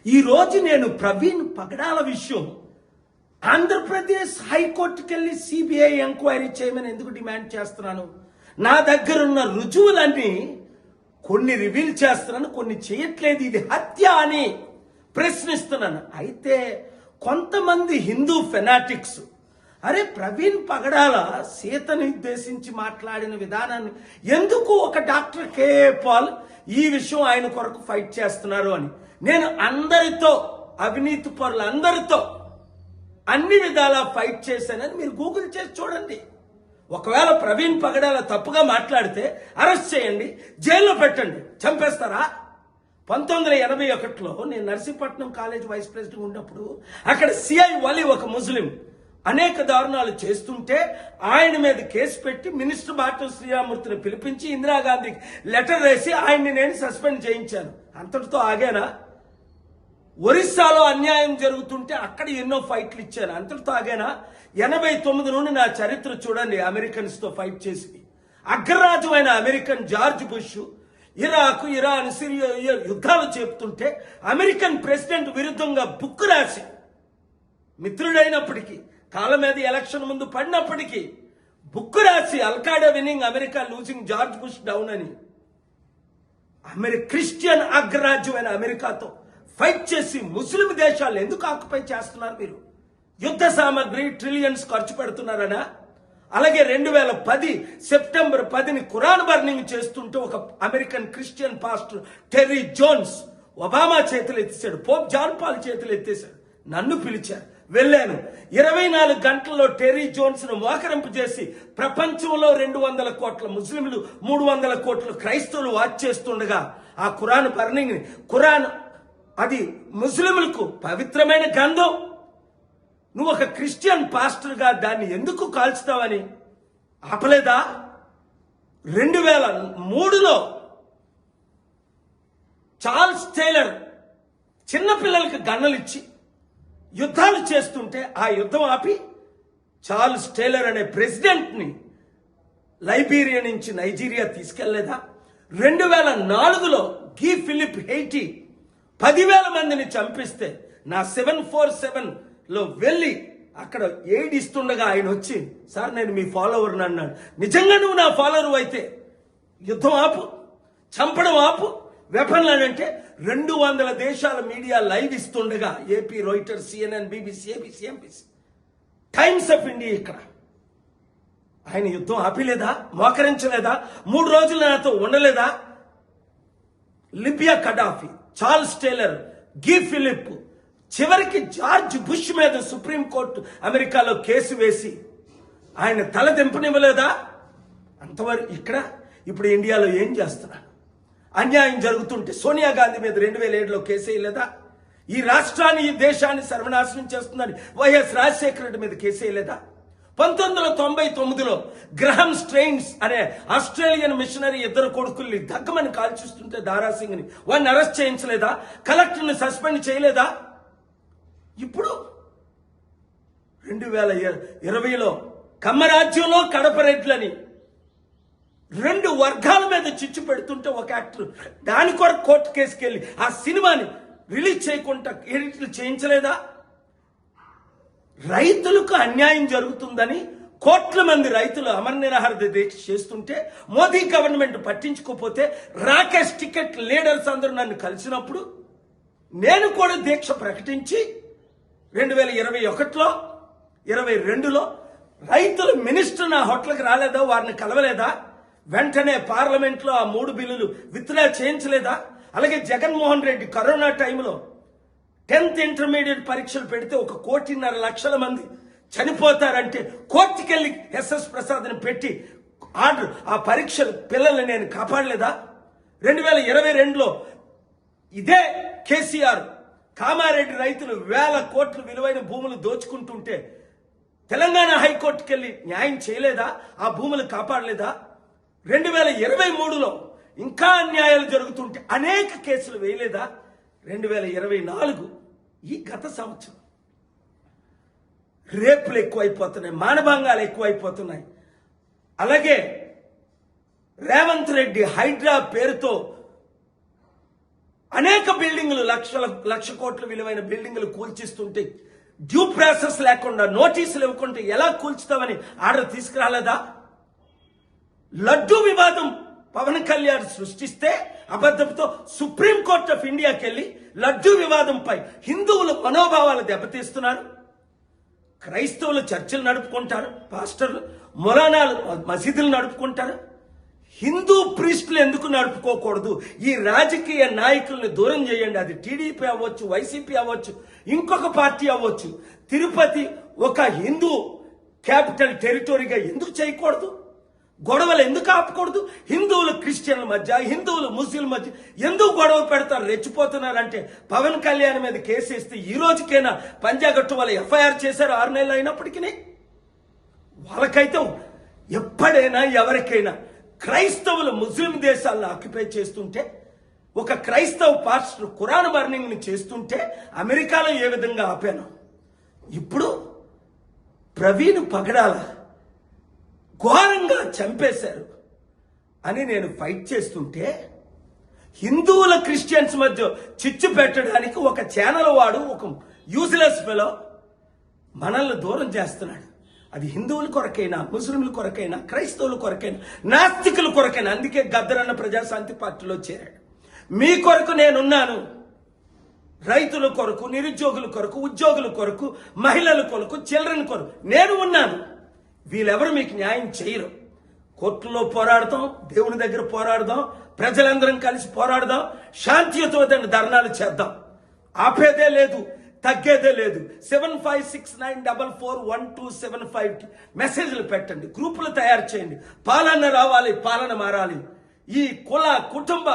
ఈరోజు నేను ప్రవీణ్ పగడాల విషయం ఆంధ్రప్రదేశ్ హైకోర్టుకి వెళ్ళి సిబిఐ ఎంక్వైరీ చేయమని ఎందుకు డిమాండ్ చేస్తున్నాను? నా దగ్గర ఉన్న రుజువులన్నీ కొన్ని రివీల్ చేస్తున్నాను, కొన్ని చేయట్లేదు. ఇది హత్య అని ప్రశ్నిస్తున్నాను. అయితే కొంతమంది హిందూ ఫెనాటిక్స్ అరే ప్రవీణ్ పగడాల సీతను ఉద్దేశించి మాట్లాడిన విధానాన్ని ఎందుకు ఒక డాక్టర్ కేఏ పాల్ ఈ విషయం ఆయన కొరకు ఫైట్ చేస్తున్నారు అని నేను అందరితో, అవినీతి పరులు అందరితో అన్ని విధాలా ఫైట్ చేశానని మీరు గూగుల్ చేసి చూడండి. ఒకవేళ ప్రవీణ్ పగడాల తప్పుగా మాట్లాడితే అరెస్ట్ చేయండి, జైల్లో పెట్టండి. చంపేస్తారా? 1981లో నేను నర్సీపట్నం కాలేజ్ వైస్ ప్రెసిడెంట్ ఉన్నప్పుడు అక్కడ సిఐ వలి ఒక ముస్లిం అనేక దారుణాలు చేస్తుంటే ఆయన మీద కేసు పెట్టి మినిస్టర్ బాటం శ్రీరామూర్తిని పిలిపించి ఇందిరాగాంధీకి లెటర్ వేసి ఆయన్ని నేను సస్పెండ్ చేయించాను. అంతటితో ఆగానా? ఒరిస్సాలో అన్యాయం జరుగుతుంటే అక్కడ ఎన్నో ఫైట్లు ఇచ్చాను. అంతటితో ఆగానా? 89 నుండి నా చరిత్ర చూడండి. అమెరికన్స్ తో ఫైట్ చేసి అగ్రరాజు అయిన American George bush Iraq, Iran, Syria యుద్ధాలు చెప్తుంటే అమెరికన్ ప్రెసిడెంట్ విరుద్ధంగా బుక్ రాసి మిత్రుడైనప్పటికీ కాళ్ళ మీద ఎలక్షన్ ముందు పడినప్పటికీ బుక్ రాసి Al Qaeda winning, America losing, George Bush down అని క్రిస్టియన్ అగ్రరాజ్యం అయిన అమెరికాతో ఫైట్ చేసి ముస్లిం దేశాలు ఎందుకు ఆక్యుపై చేస్తున్నారు? మీరు యుద్ధ సామాగ్రి ట్రిలియన్స్ ఖర్చు పెడుతున్నారనా? అలాగే 2010 సెప్టెంబర్ 10ని ఖురాన్ బర్నింగ్ చేస్తుంటే ఒక American Christian pastor Terry Jones Obama చేతులు ఎత్తేసాడు, పోప్ జాన్ పాల్ చేతులు ఎత్తేసాడు. నన్ను పిలిచారు, వెళ్ళాను. 24 గంటల్లో టెర్రీ జోన్స్ ను మోకరింపు చేసి ప్రపంచంలో 200 కోట్ల ముస్లింలు, 300 కోట్ల క్రైస్తవులు వాచ్ చేస్తుండగా ఆ ఖురాన్ బర్నింగ్, ఖురాన్ అది ముస్లింలకు పవిత్రమైన గ్రంథం, నువ్వు ఒక క్రిస్టియన్ పాస్టర్గా దాన్ని ఎందుకు కాల్చుతావని ఆపలేదా? 2003లో చార్ల్స్ టైలర్ చిన్నపిల్లలకి గన్నలు ఇచ్చి యుద్ధాలు చేస్తుంటే ఆ యుద్ధం ఆపి చార్ల్స్ టైలర్ అనే ప్రెసిడెంట్ ని లైబీరియా నుంచి నైజీరియా తీసుకెళ్లేదా? 2004లో గీ ఫిలిప్ హెయిటీ 10,000 మందిని చంపిస్తే నా 747లో వెళ్ళి అక్కడ ఎయిడ్ ఇస్తుండగా ఆయన వచ్చి, సార్ నేను మీ ఫాలోవర్ని అన్నాడు. నిజంగా నువ్వు నా ఫాలోవర్ అయితే యుద్ధం ఆపు, చంపడం ఆపు, వెపన్లు అంటే 200 దేశాల మీడియా లైవ్ ఇస్తుండగా AP, Reuters, CNN, BBC, ABC, MBC, Times of India ఇక్కడ ఆయన యుద్ధం ఆపిలేదా? మోకరించలేదా? 3 రోజులు నాతో ఉండలేదా? Libya Gaddafi, Charles Taylor, Guy Philippe, చివరికి జార్జ్ బుష్ మీద సుప్రీంకోర్టు అమెరికాలో కేసు వేసి ఆయన తల దింపనివ్వలేదా? అంతవరకు ఇక్కడ ఇప్పుడు ఇండియాలో ఏం చేస్తున్నారు? అన్యాయం జరుగుతుంటే సోనియా గాంధీ మీద 2007లో కేసు వేయలేదా? ఈ రాష్ట్రాన్ని, ఈ దేశాన్ని సర్వనాశనం చేస్తుందని వైఎస్ రాజశేఖర రెడ్డి మీద కేసు వేయలేదా? 1999లో గ్రహం స్ట్రెయిన్స్ అనే ఆస్ట్రేలియన్ మిషనరీ 2 కొడుకుల్ని దగ్గమని కాల్చిస్తుంటే దారాసింగ్ ని వాడిని అరెస్ట్ చేయించలేదా? కలెక్టర్ని సస్పెండ్ చేయలేదా? ఇప్పుడు 2020లో కమ్మరాజ్యంలో కడప రెడ్లని 2 వర్గాల మీద చిచ్చు పెడుతుంటే ఒక యాక్టర్ దాని కొరకు కోర్టు కేసుకెళ్ళి ఆ సినిమాని రిలీజ్ చేయకుండా ఎడిట్లు చేయించలేదా? రైతులకు అన్యాయం జరుగుతుందని కోట్ల మంది రైతులు అమర నిరాహార దీక్ష చేస్తుంటే మోదీ గవర్నమెంట్ పట్టించుకోకపోతే రాకేష్ టికెట్ లీడర్స్ అందరూ నన్ను కలిసినప్పుడు నేను కూడా దీక్ష ప్రకటించి 2021లో 22లో రైతుల మినిస్టర్ నా హోటల్కి రాలేదా? వారిని కలవలేదా? వెంటనే పార్లమెంట్లో ఆ 3 బిల్లులు విత్డ్రా చేయించలేదా? అలాగే జగన్మోహన్ రెడ్డి కరోనా టైంలో 10th ఇంటర్మీడియట్ పరీక్షలు పెడితే 1.5 కోటి మంది చనిపోతారంటే కోర్టుకెళ్ళి ఎస్ఎస్ ప్రసాద్ని పెట్టి ఆర్డర్ ఆ పరీక్షలు పిల్లల్ని నేను కాపాడలేదా? 2022లో ఇదే కేసీఆర్ కామారెడ్డి రైతులు 1000 కోట్ల విలువైన భూములు దోచుకుంటుంటే తెలంగాణ హైకోర్టుకెళ్ళి న్యాయం చేయలేదా? ఆ భూములు కాపాడలేదా? 2023లో ఇంకా అన్యాయాలు జరుగుతుంటే అనేక కేసులు వేయలేదా? 2024 ఈ గత సంవత్సరం రేపులు ఎక్కువైపోతున్నాయి, మానభంగాలు ఎక్కువైపోతున్నాయి. అలాగే రేవంత్ రెడ్డి హైడ్రా పేరుతో అనేక బిల్డింగులు లక్ష కోట్ల విలువైన బిల్డింగులు కూల్చిస్తుంటే డ్యూ ప్రాసెస్ లేకుండా నోటీసులు ఇవ్వకుంటే ఎలా కూల్చుతామని ఆర్డర్ తీసుకురాలేదా? లడ్డూ వివాదం పవన్ కళ్యాణ్ సృష్టిస్తే అబద్ధంతో సుప్రీంకోర్టు ఆఫ్ ఇండియాకి వెళ్ళి లడ్డూ వివాదంపై హిందువుల మనోభావాలు దెబ్బతీస్తున్నారు. క్రైస్తవులు చర్చిలు నడుపుకుంటారు, పాస్టర్లు మొలానాలు మసీదులు నడుపుకుంటారు. హిందూ ప్రీస్టులు ఎందుకు నడుపుకోకూడదు? ఈ రాజకీయ నాయకుల్ని దూరం చేయండి. అది టీడీపీ అవ్వచ్చు, వైసీపీ అవ్వచ్చు, ఇంకొక పార్టీ అవ్వచ్చు. తిరుపతి ఒక హిందూ క్యాపిటల్ టెరిటరీగా ఎందుకు చేయకూడదు? గొడవలు ఎందుకు ఆపకూడదు? హిందువులు క్రిస్టియన్ల మధ్య, హిందువులు ముస్లింల మధ్య ఎందుకు గొడవ పెడతారు? రెచ్చిపోతున్నారంటే పవన్ కళ్యాణ్ మీద కేసు ఇస్తే ఈ రోజుకైనా పంజాగట్టు వాళ్ళు ఎఫ్ఐఆర్ చేశారు 6 నెలలు అయినప్పటికీ. వాళ్ళకైతే ఎప్పుడైనా ఎవరికైనా క్రైస్తవులు ముస్లిం దేశాలను ఆక్యుపై చేస్తుంటే, ఒక క్రైస్తవ పాస్టర్ ఖురాన్ బర్నింగ్ ని చేస్తుంటే అమెరికాలో ఏ విధంగా ఆపాను, ఇప్పుడు ప్రవీణ్ పగడాల ఘోరంగా చంపేశారు అని నేను ఫైట్ చేస్తుంటే, హిందువుల క్రిస్టియన్స్ మధ్య చిచ్చు పెట్టడానికి ఒక ఛానల్ వాడు, ఒక యూజ్లెస్ ఫెలో మనల్ని దూరం చేస్తున్నాడు. అది హిందువుల కొరకైనా, ముస్లింల కొరకైనా, క్రైస్తవుల కొరకైనా, నాస్తికుల కొరకైనా. అందుకే గద్దరన్న ప్రజాశాంతి పార్టీలో చేరాడు. మీ కొరకు నేనున్నాను. రైతుల కొరకు, నిరుద్యోగుల కొరకు, ఉద్యోగుల కొరకు, మహిళల కొరకు, చిల్డ్రన్ కొరకు నేను ఉన్నాను. వీళ్ళెవరు మీకు న్యాయం చేయరు. కోర్టులో పోరాడదాం, దేవుని దగ్గర పోరాడదాం, ప్రజలందరం కలిసి పోరాడదాం, శాంతియుతమైన ధర్నాలు చేద్దాం. ఆపేదే లేదు, తగ్గేదే లేదు. 7569441275 మెసేజ్లు పెట్టండి, గ్రూపులు తయారు చేయండి. పాలన రావాలి, పాలన మారాలి. ఈ కుల కుటుంబ